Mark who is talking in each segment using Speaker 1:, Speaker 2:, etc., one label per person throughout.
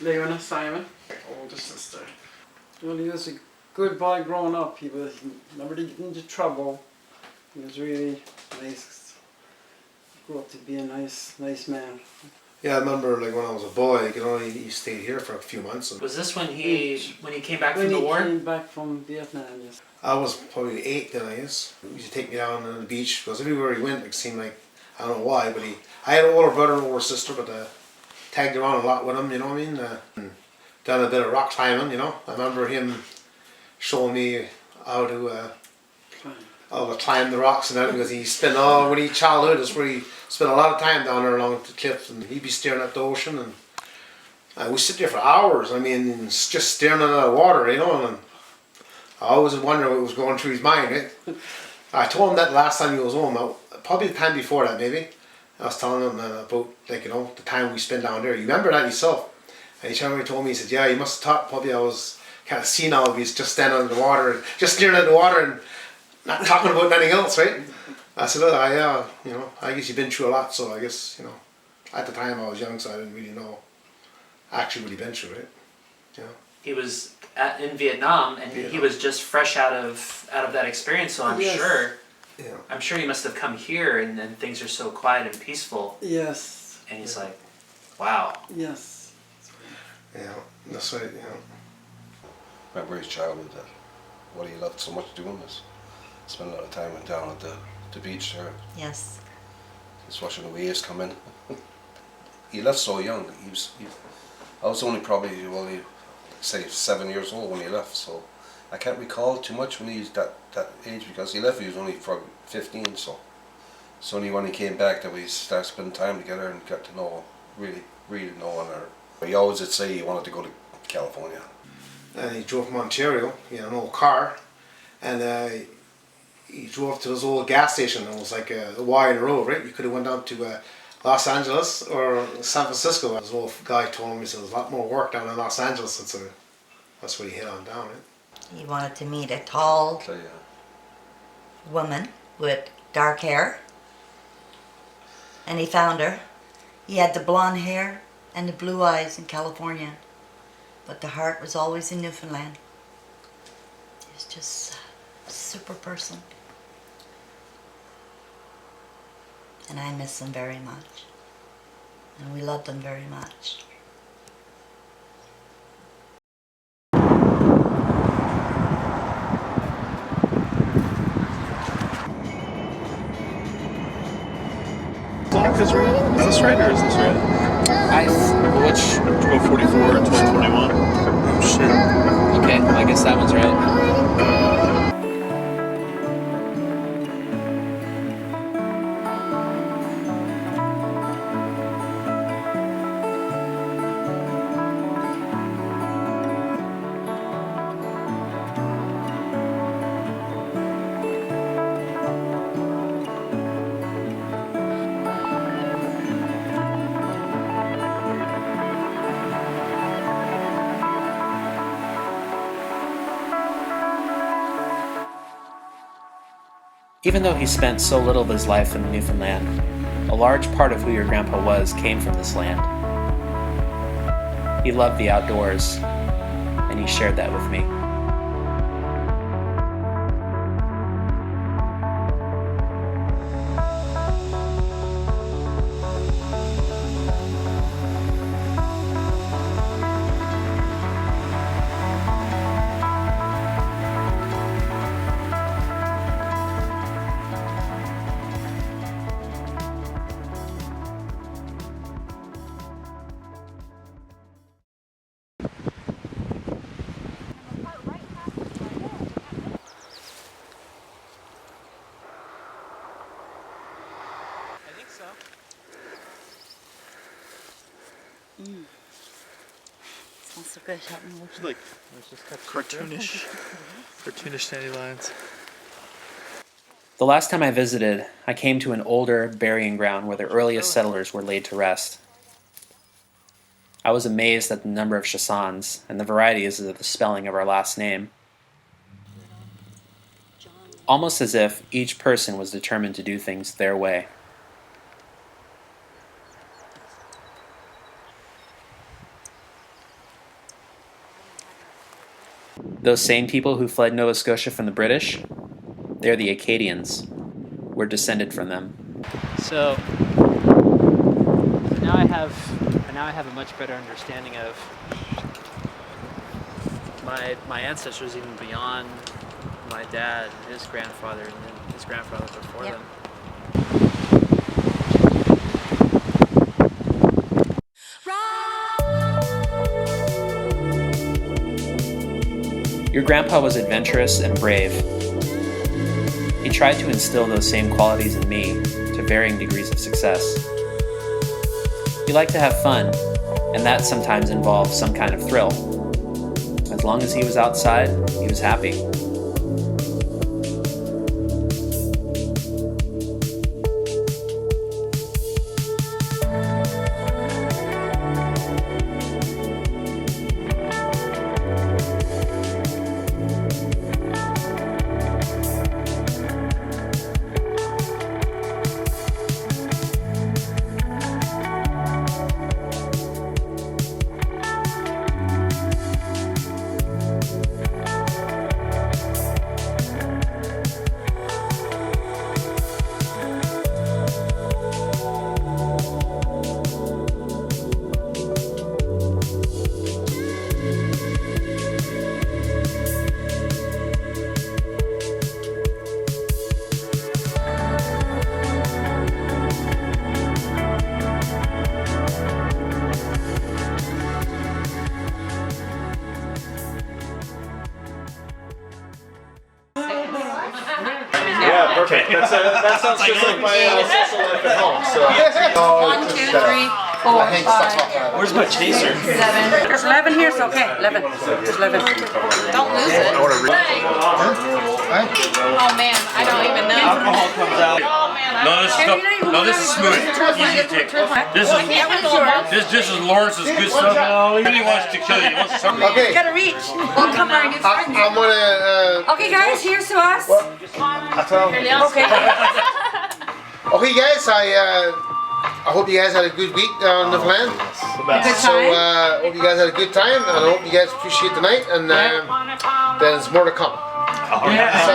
Speaker 1: Leona Simon, older sister. Well, he was a good boy growing up. He never did get into trouble. He was really nice. Grew up to be a nice man.
Speaker 2: Yeah, I remember like when I was a boy, he stayed here for a few months.
Speaker 3: Was this when he came back from the war?
Speaker 1: When he came back from Vietnam, yes.
Speaker 2: I was probably 8 then, I guess. He used to take me down on the beach because everywhere he went, it seemed like, I don't know why, but I had an older brother and older sister, but tagged around a lot with him, you know what I mean? Done a bit of rock climbing, you know. I remember him showing me how to climb the rocks and everything, because he spent when he childhood, that's where he spent a lot of time down there along the cliffs, and he'd be staring at the ocean, and we sit there for hours. I mean, just staring at the water, you know, and I always wonder what was going through his mind, right? I told him that last time he was home, probably the time before that maybe. I was telling him about, like, you know, the time we spent down there. You remember that yourself? And he told me, he said, yeah, you must have thought probably I was kind of senile if he's just standing under the water, just staring at the water and not talking about anything else, right? I said, oh, you know, I guess you've been through a lot, so I guess, you know, at the time I was young, so I didn't really know actually what he'd been through, right? You know?
Speaker 3: He was in Vietnam, and he was just fresh out of that experience, so I'm sure.
Speaker 2: Yeah.
Speaker 3: I'm sure he must have come here, and then things are so quiet and peaceful.
Speaker 1: Yes.
Speaker 3: And he's like, wow.
Speaker 1: Yes.
Speaker 2: Yeah, that's right, you know.
Speaker 4: Remember his childhood, what he loved so much doing this. Spend a lot of time down at the beach there.
Speaker 5: Yes.
Speaker 4: Just watching the waves come in. He left so young. I was only probably, say 7 years old when he left, so I can't recall too much when he was that age, because he left, he was only probably 15, so it's only when he came back that we started spending time together and got to know, really knowing her. He always would say he wanted to go to California.
Speaker 2: And he drove from Ontario, he had an old car, and he drove to this old gas station. It was like a wide road, right? You could have went down to Los Angeles or San Francisco. This old guy told me, he said, there's a lot more work down in Los Angeles, so that's where he hit on down, right?
Speaker 5: He wanted to meet a tall woman with dark hair, and he found her. He had the blonde hair and the blue eyes in California, but the heart was always in Newfoundland. He was just a super person. And I miss him very much. And we loved him very much.
Speaker 6: Is this right or is this right?
Speaker 3: Which?
Speaker 6: 1244 and 1221.
Speaker 3: Oh shit. Okay, I guess that one's right. Even though he spent so little of his life in Newfoundland, a large part of who your grandpa was came from this land. He loved the outdoors, and he shared that with me.
Speaker 5: Smells so good.
Speaker 6: It's like cartoonish dandelions.
Speaker 3: The last time I visited, I came to an older burying ground where the earliest settlers were laid to rest. I was amazed at the number of Chassans and the varieties of the spelling of our last name. Almost as if each person was determined to do things their way. Those same people who fled Nova Scotia from the British, they're the Acadians. We're descended from them.
Speaker 7: So now I have a much better understanding of my ancestors, even beyond my dad, his grandfather, and then his grandfather before
Speaker 5: Yep.
Speaker 7: them.
Speaker 3: Your grandpa was adventurous and brave. He tried to instill those same qualities in me to varying degrees of success. He liked to have fun, and that sometimes involved some kind of thrill. As long as he was outside, he was happy.
Speaker 6: Yeah, perfect. That sounds just like my social life at home. So.
Speaker 8: 1, 2, 3, 4, 5,
Speaker 6: Where's my chaser?
Speaker 8: 7. There's 11 here, so okay, 11. There's 11. Don't lose it. Oh man, I don't even know.
Speaker 6: Alcohol comes out.
Speaker 8: Oh man, I
Speaker 9: No, this is no, this is smooth. Easy to take. This is Lawrence's good stuff. He wants to kill you. He wants to
Speaker 2: Okay.
Speaker 8: gotta reach. We'll come right.
Speaker 2: I'm gonna.
Speaker 8: Okay, guys, here's to us. Okay.
Speaker 2: Okay, guys. I hope you guys had a good week on the plan.
Speaker 8: Good
Speaker 2: So
Speaker 8: time.
Speaker 2: hope you guys had a good time, and I hope you guys appreciate the night. And there's more to come. So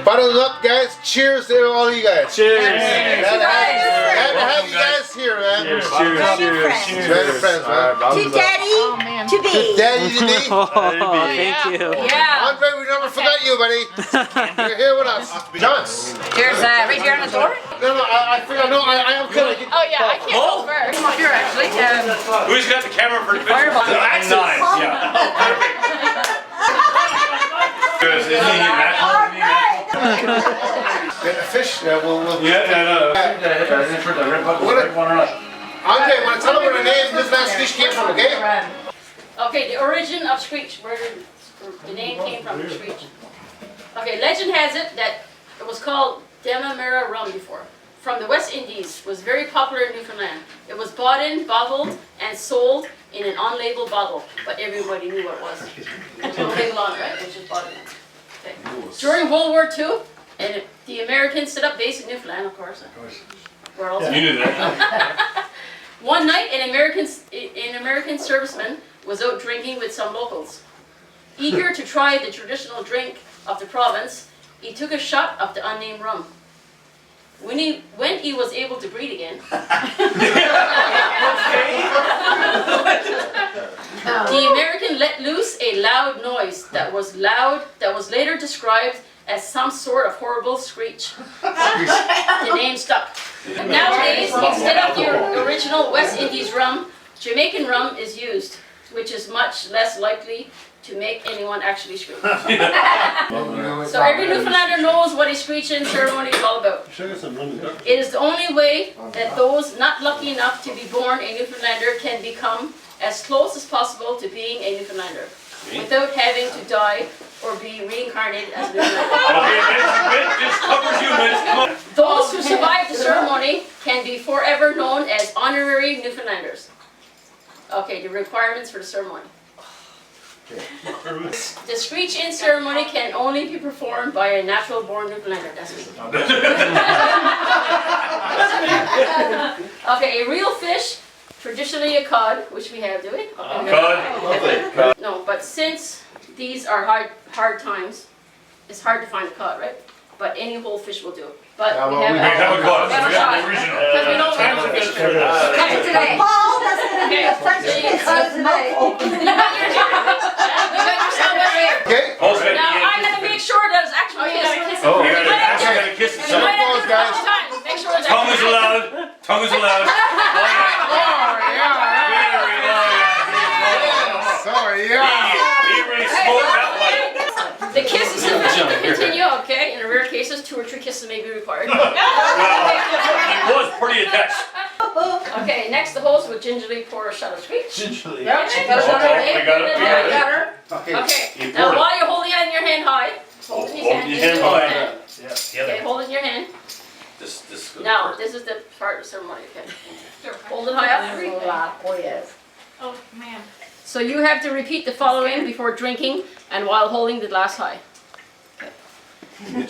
Speaker 2: bottom up, guys. Cheers to all you guys.
Speaker 6: Cheers.
Speaker 2: Glad to have you guys here, man.
Speaker 6: Cheers.
Speaker 2: Glad to friends, man.
Speaker 5: To daddy, to be.
Speaker 2: Daddy to be.
Speaker 3: Oh, thank you.
Speaker 8: Yeah.
Speaker 2: Andre, we never forgot you, buddy. You're here with us. John.
Speaker 8: Here's right here on the door.
Speaker 2: No, I forgot. No, I am kind of.
Speaker 8: Oh yeah, I can't go first. Come up here actually.
Speaker 9: Who's got the camera for the
Speaker 8: Fireball.
Speaker 9: Nice, yeah. Good. Isn't he natural?
Speaker 2: Get the fish. We'll. Andre, want to tell them where the name this last fish came from, okay?
Speaker 10: Okay, the origin of Screech, where the name came from, Screech. Okay, legend has it that it was called Demerara rum before. From the West Indies, was very popular in Newfoundland. It was bought in, bottled, and sold in an unlabeled bottle, but everybody knew what it was. There's no label on it, right? It was just bottled. Okay. During World War II, and the Americans set up base in Newfoundland, of course. Where else?
Speaker 9: You knew that.
Speaker 10: One night, an American serviceman was out drinking with some locals. Eager to try the traditional drink of the province, he took a shot of the unnamed rum. When he was able to breathe again, the American let loose a loud noise that was later described as some sort of horrible screech. The name stuck. And nowadays, instead of the original West Indies rum, Jamaican rum is used, which is much less likely to make anyone actually screech. So every Newfoundlander knows what a screeching ceremony is all about. It is the only way that those not lucky enough to be born a Newfoundlander can become as close as possible to being a Newfoundlander, without having to die or be reincarnated as a Newfoundlander.
Speaker 9: Just covers you, man.
Speaker 10: Those who survive the ceremony can be forever known as honorary Newfoundlanders. Okay, the requirements for the ceremony. The screech-in ceremony can only be performed by a natural-born Newfoundlander. That's me. Okay, a real fish, traditionally a cod, which we have, do we? Okay,
Speaker 9: Cod.
Speaker 10: No, but since these are hard times. It's hard to find a cod, right? But any whole fish will do. But
Speaker 2: Yeah, well,
Speaker 10: we
Speaker 9: We
Speaker 10: have
Speaker 9: have a cod.
Speaker 10: We have a
Speaker 9: We have
Speaker 10: shot.
Speaker 9: the original.
Speaker 10: Because we don't have a fish. Okay, today.
Speaker 5: Paul, that's gonna be a
Speaker 10: Okay,
Speaker 5: French
Speaker 10: so you-
Speaker 5: kiss today.
Speaker 10: You got yourself over here.
Speaker 2: Okay.
Speaker 10: Now I'm gonna make sure that it's actually kiss.
Speaker 9: Oh,
Speaker 10: You
Speaker 9: you
Speaker 10: might have to-
Speaker 9: gotta kiss the
Speaker 10: you might have to do it a
Speaker 2: guys.
Speaker 10: couple times. Make sure it's
Speaker 9: Tongue is
Speaker 10: actually-
Speaker 9: allowed. Tongue is allowed. Oh yeah. Very low.
Speaker 2: Sorry,
Speaker 9: He really smoked that one.
Speaker 10: The kiss is sufficient to continue, okay? In rare cases, 2 or 3 kisses may be required.
Speaker 9: Well, he was pretty attached.
Speaker 10: Okay, next the host will gingerly pour a shot of screech.
Speaker 6: Gingerly.
Speaker 10: Yep,
Speaker 9: Oh, we got it, we got it.
Speaker 2: Okay.
Speaker 10: Okay,
Speaker 9: You
Speaker 10: now
Speaker 9: poured it.
Speaker 10: while you're holding it in your hand high, hold it in your
Speaker 9: Hold
Speaker 10: hand.
Speaker 9: your hand
Speaker 10: hold it in
Speaker 9: high.
Speaker 10: your hand. Okay, hold it in your hand.
Speaker 9: This is good.
Speaker 10: Now, this is the part of the ceremony, okay? Hold it high up.
Speaker 8: Oh, man.
Speaker 10: So you have to repeat the following before drinking and while holding the glass high. Okay.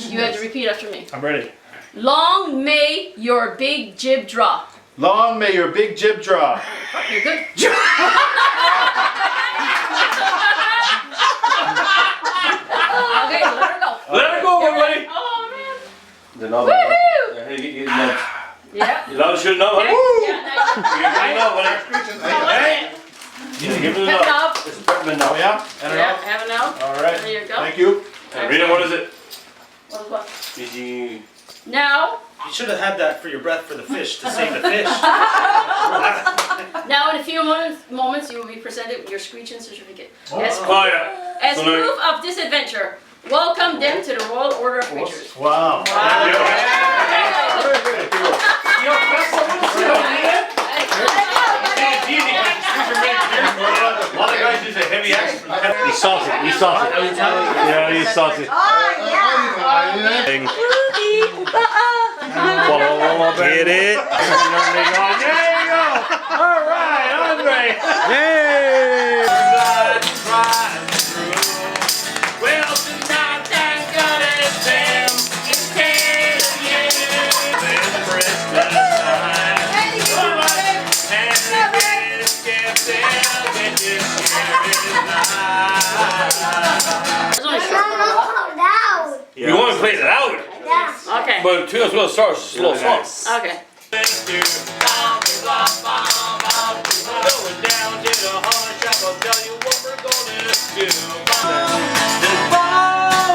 Speaker 10: You have to repeat after me.
Speaker 6: I'm ready.
Speaker 10: Long may your big jib draw.
Speaker 6: Long may your big jib draw.
Speaker 10: You're good? Okay, let her go.
Speaker 9: Let her go, everybody.
Speaker 10: Oh man.
Speaker 9: The nub.
Speaker 10: Woohoo!
Speaker 9: Hey, nub.
Speaker 10: Yeah.
Speaker 9: You love should nub,
Speaker 10: Okay.
Speaker 9: honey?
Speaker 10: Yeah, nice.
Speaker 9: You nub, honey. Hey. Yeah, give it a
Speaker 10: Pep
Speaker 9: nub.
Speaker 10: nub.
Speaker 9: It's a peppermint
Speaker 6: Oh
Speaker 9: nub.
Speaker 6: yeah? And
Speaker 10: Yeah, have a nub.
Speaker 6: All right.
Speaker 10: There you go.
Speaker 6: Thank you.
Speaker 9: Rita, what is it?
Speaker 10: What is what?
Speaker 9: Did you?
Speaker 10: Now,
Speaker 11: You should have had that for your breath for the fish, to save the fish.
Speaker 10: now in a few moments you will be presented with your screeching certificate. As,
Speaker 9: Oh yeah.
Speaker 10: as
Speaker 9: So now-
Speaker 10: proof of this adventure, welcome them to the Royal Order of Creatures.
Speaker 6: Wow.
Speaker 9: A lot of guys use a heavy axe. He's salty. He's salty. Yeah, he's salty. Get it? There you go. All right, Andre. Hey. Well, tonight thank God it's them. It's Christmas time. All right. And it's kept them in this You want to play it loud?
Speaker 10: Okay.
Speaker 9: But Two Little Stars is a little song.
Speaker 10: Okay.
Speaker 9: Going down to the horn shop, I'll tell you what we're gonna do. Then far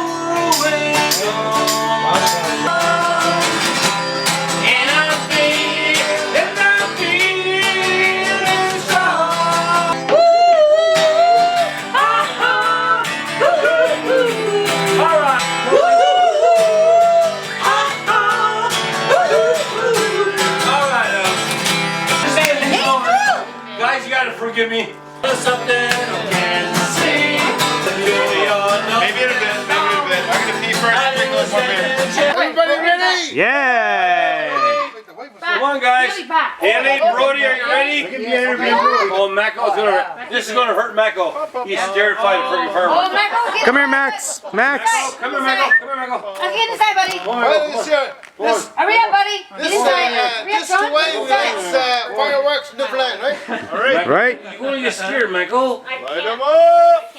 Speaker 9: away and I'm feeling strong. All right. All right. Guys, you gotta forgive me. Something I can't see.
Speaker 6: Maybe in a bit, maybe in a bit. I'm gonna pee first and drink a little more beer.
Speaker 2: Everybody ready?
Speaker 6: Yay!
Speaker 9: Come on, guys. Haley, Brody, are you ready? Oh, Mako's gonna. This is gonna hurt Mako. He's terrified of freaking farmer.
Speaker 8: Come here, Max. Max.
Speaker 9: Come here, Mako. Come here, Mako.
Speaker 8: Let's get inside, buddy.
Speaker 2: This
Speaker 8: Hurry up, buddy. Get inside. Hurry up,
Speaker 2: is
Speaker 8: John.
Speaker 2: the way
Speaker 8: Get
Speaker 2: we
Speaker 8: inside.
Speaker 2: light fireworks in Newfoundland, right?
Speaker 9: All right.
Speaker 6: Right?
Speaker 9: You're gonna get scared, Mako.
Speaker 2: Light them up!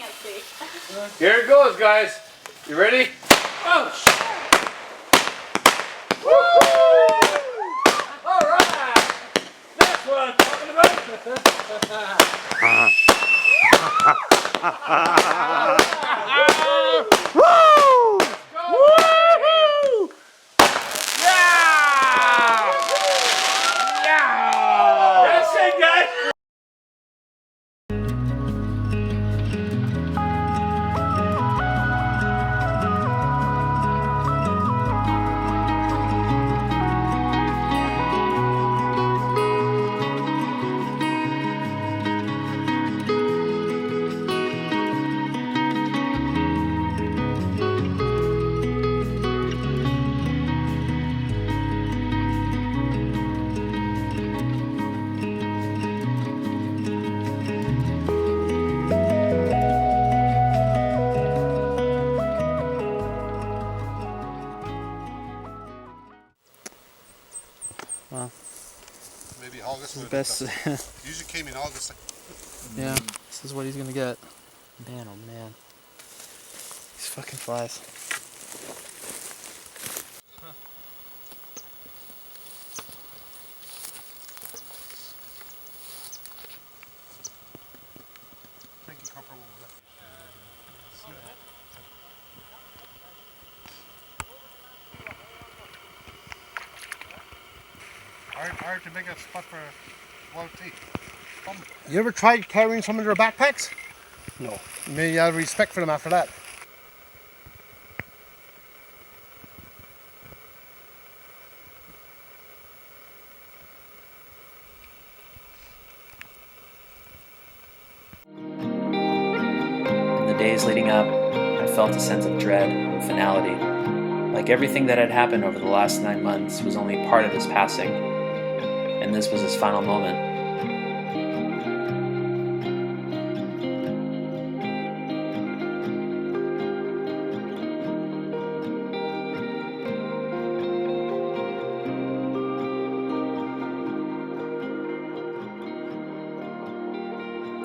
Speaker 9: Here it goes, guys. You ready? Oh, all right. That's what I'm talking about.
Speaker 6: Woo! Woo! Yeah! Yeah!
Speaker 9: That's it, guys.
Speaker 2: Maybe August.
Speaker 3: Best.
Speaker 2: Usually came in August.
Speaker 3: Yeah, this is what he's gonna get. Man, oh man. fucking flies.
Speaker 2: Hard to make a spot for wild tea. You ever tried carrying some of their backpacks?
Speaker 1: No.
Speaker 2: Maybe you have respect for them after that.
Speaker 3: In the days leading up, I felt a sense of dread and finality. Like everything that had happened over the last 9 months was only part of his passing, and this was his final moment.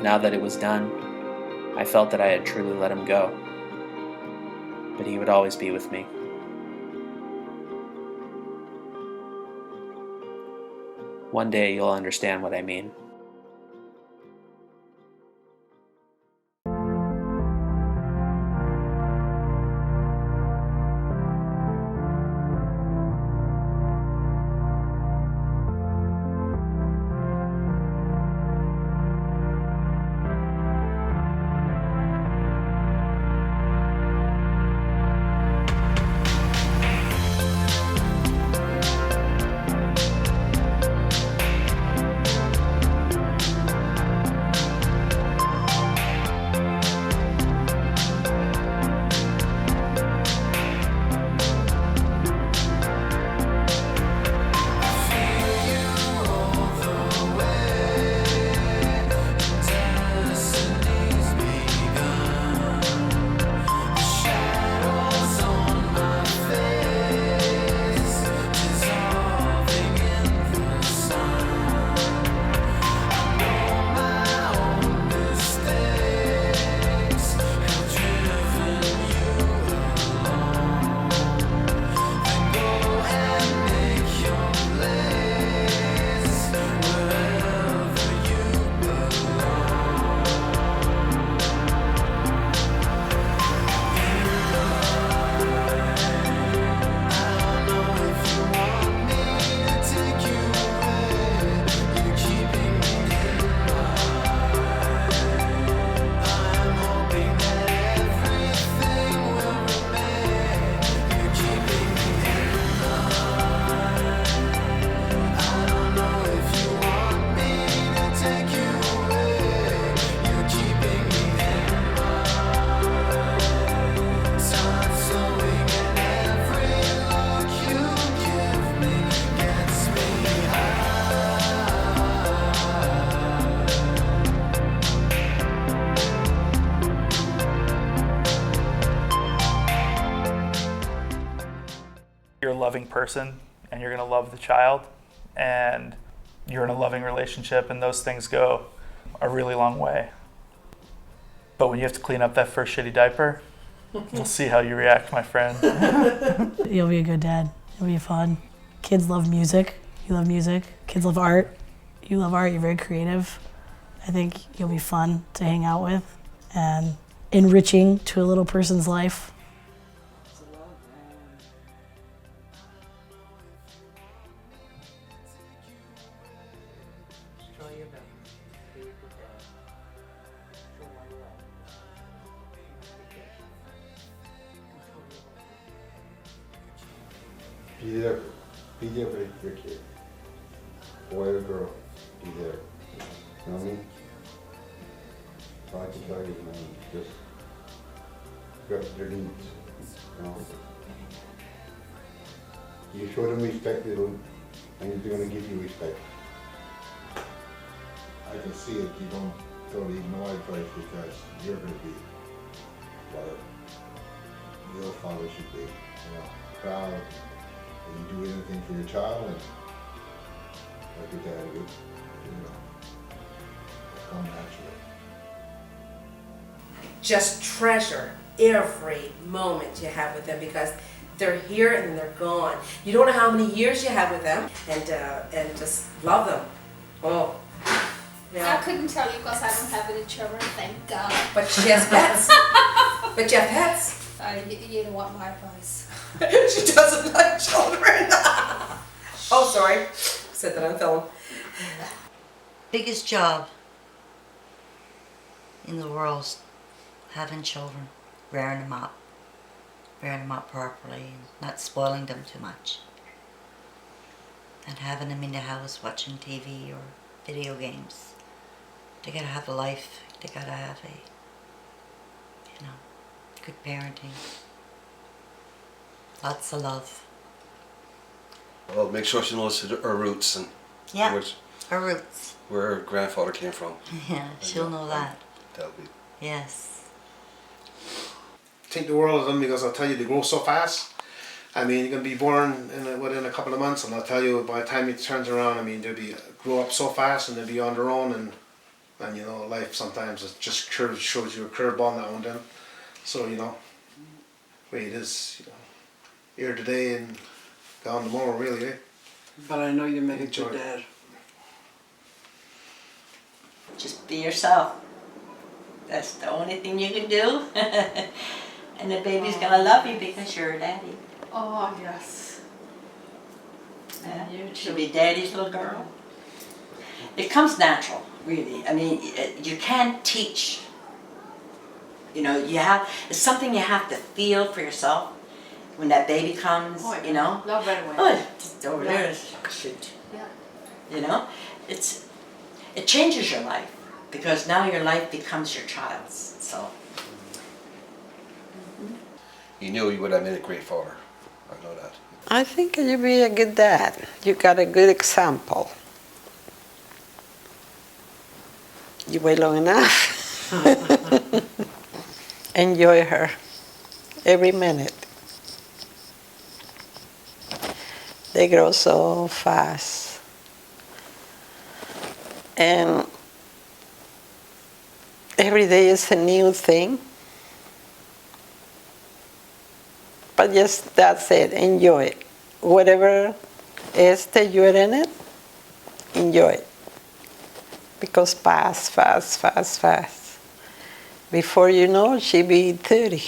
Speaker 3: Now that it was done, I felt that I had truly let him go, but he would always be with me. One day you'll understand what I mean.
Speaker 12: You're a loving person and you're going to love the child and you're in a loving relationship, and those things go a really long way. But when you have to clean up that first shitty diaper, we'll see how you react, my friend.
Speaker 8: You'll be a good dad. It'll be fun. Kids love music. You love music. Kids love art. You love art. You're very creative. I think you'll be fun to hang out with and enriching to a little person's life.
Speaker 13: Be there for your kid. Boy or girl, be there. You know what I mean? All I can tell you, man, just got their needs. You know? You show them respect, and they're gonna give you respect. I can see it. You don't need no advice because you're gonna be what your father should be. You know, proud. And you do anything for your child, and like your dad would, you know, come naturally.
Speaker 14: Just treasure every moment you have with them, because they're here and then they're gone. You don't know how many years you have with them, and just love them. Oh,
Speaker 15: I
Speaker 14: yeah.
Speaker 15: couldn't tell you because I don't have any children, thank God.
Speaker 14: But she has pets. But you have pets.
Speaker 15: You don't want my advice.
Speaker 14: She doesn't like children. Oh, sorry. Said that on film.
Speaker 5: Biggest job in the world is having children, rearing them up properly, and not spoiling them too much, and having them in the house watching TV or video games. They gotta have a life. They gotta have good parenting. Lots of love.
Speaker 4: Well, make sure she knows her roots and
Speaker 5: Yeah,
Speaker 4: which,
Speaker 5: her roots.
Speaker 4: where her grandfather came from.
Speaker 5: Yeah, she'll know that.
Speaker 4: That'll be.
Speaker 5: Yes.
Speaker 2: Take the world of them, because I'll tell you, they grow so fast. I mean, you're gonna be born within a couple of months, and I'll tell you, by the time it turns around, I mean, they'll grow up so fast, and they'll be on their own, and you know, life sometimes it just shows you a curveball now and then. So you know, way it is, you know, here today and gone tomorrow, really, eh?
Speaker 1: But I know you make a
Speaker 2: Enjoy
Speaker 1: good
Speaker 2: it.
Speaker 1: dad.
Speaker 16: Just be yourself. That's the only thing you can do. And the baby's gonna love you because you're a daddy.
Speaker 10: Oh, yes.
Speaker 16: Yeah.
Speaker 10: You
Speaker 16: She'll
Speaker 10: too.
Speaker 16: be daddy's little girl. It comes natural, really. I mean, you can't teach. You know, it's something you have to feel for yourself when that baby comes,
Speaker 10: Oh, yeah.
Speaker 16: you know.
Speaker 10: Love right away.
Speaker 16: Oh, just over
Speaker 10: Yeah.
Speaker 16: there, shoot.
Speaker 10: Yeah.
Speaker 16: You know, it changes your life because now your life becomes your child's. So.
Speaker 4: You knew you would have been a great father. I know that.
Speaker 17: I think you'll be a good dad. You got a good example. You wait long enough. Enjoy her every minute. They grow so fast. And every day is a new thing. But just that's it, enjoy it. Whatever is that you're in it, enjoy it. Because fast. Before you know it, she'll be 30.